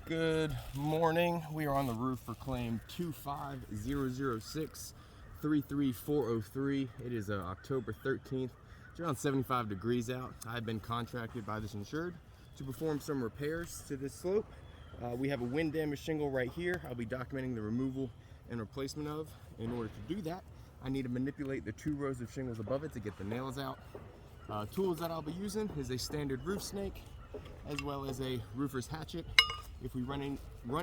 Good morning. We are on the roof for claim 25006-33403. It is October 13th. It's around 75 degrees out. I've been contracted by this insured to perform some repairs to this slope. We have a wind damage shingle right here. I'll be documenting the removal and replacement of. In order to do that, I need to manipulate the 2 rows of shingles above it to get the nails out. Tools that I'll be using is a standard roof snake as well as a roofer's hatchet. If we run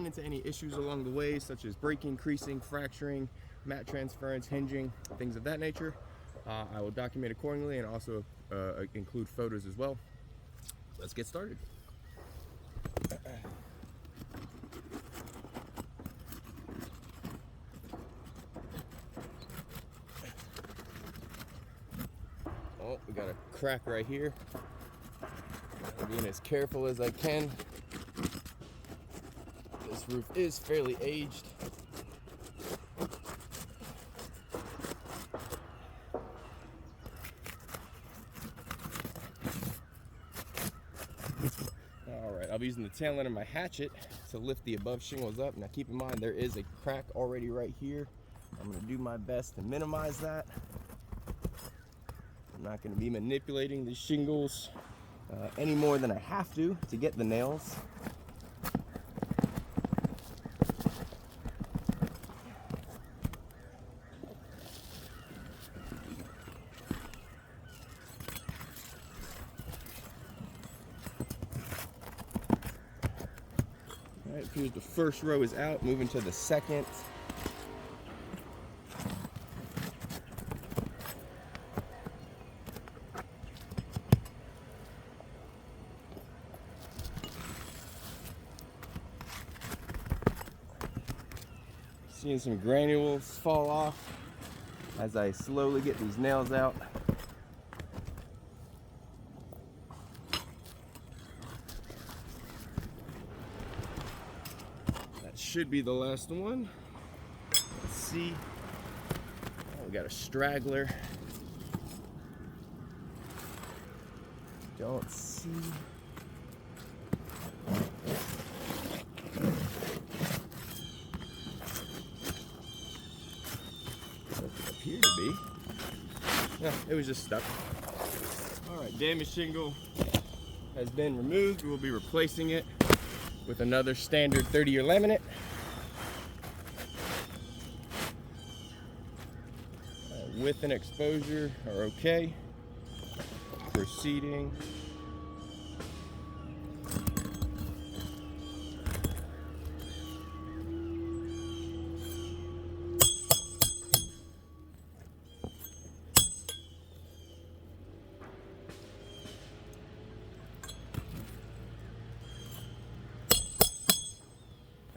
into any issues along the way, such as breaking, creasing, fracturing, mat transference, hinging, things of that nature, I will document accordingly and also include photos as well. Let's get started. Oh, we got a crack right here. I'm being as careful as I can. This roof is fairly aged. Alright, I'll be using the tail end of my hatchet to lift the above shingles up. Now keep in mind there is a crack already right here. I'm going to do my best to minimize that. I'm not going to be manipulating the shingles any more than I have to get the nails. Alright, here's the first row is out, moving to the second. Seeing some granules fall off as I slowly get these nails out. That should be the last one. Let's see. Oh, we got a straggler. Don't see. Appear to be. Yeah, it was just stuck. Alright, damaged shingle has been removed. We will be replacing it with another standard 30-year laminate. Width and exposure are okay. Proceeding.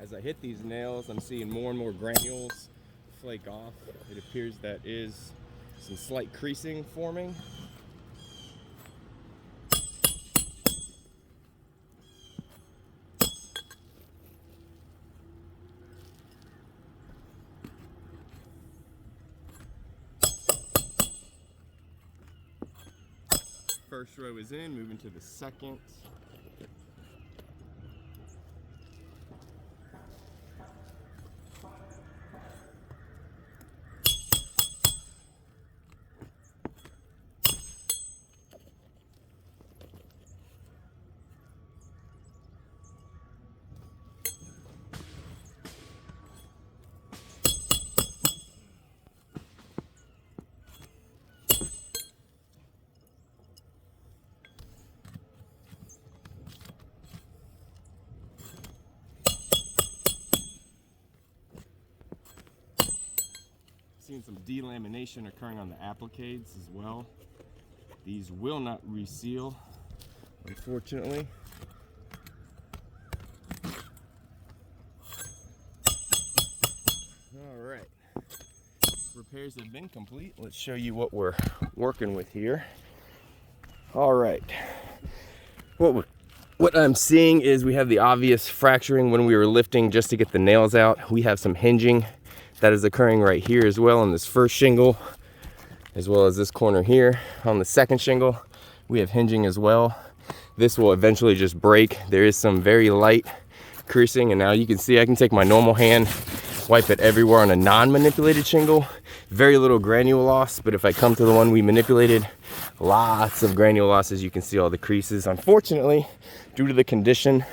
As I hit these nails, I'm seeing more and more granules flake off. It appears that is some slight creasing forming. First row is in, moving to the second. Seeing some delamination occurring on the appliques as well. These will not reseal, unfortunately. All right, repairs have been complete. Let's show you what we're working with here. All right, what I'm seeing is we have the obvious fracturing when we were lifting just to get the nails out. We have some hinging that is occurring right here as well on this first shingle, as well as this corner here. On the second shingle, we have hinging as well. This will eventually just break. There is some very light creasing, and now you can see I can take my normal hand, wipe it everywhere on a non-manipulated shingle. Very little granule loss, but if I come to the one we manipulated, lots of granule loss. As you can see, all the creases. Unfortunately, due to the condition,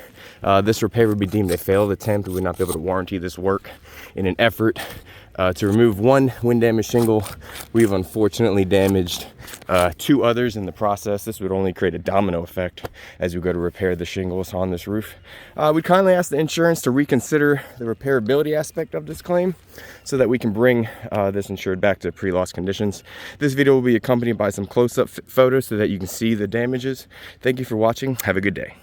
this repair would be deemed a failed attempt. We would not be able to warranty this work. In an effort to remove one wind damaged shingle, we've unfortunately damaged 2 others in the process. This would only create a domino effect as we go to repair the shingles on this roof. We kindly ask the insurance to reconsider the repairability aspect of this claim so that we can bring this insured back to pre-loss conditions. This video will be accompanied by some close-up photos so that you can see the damages. Thank you for watching. Have a good day.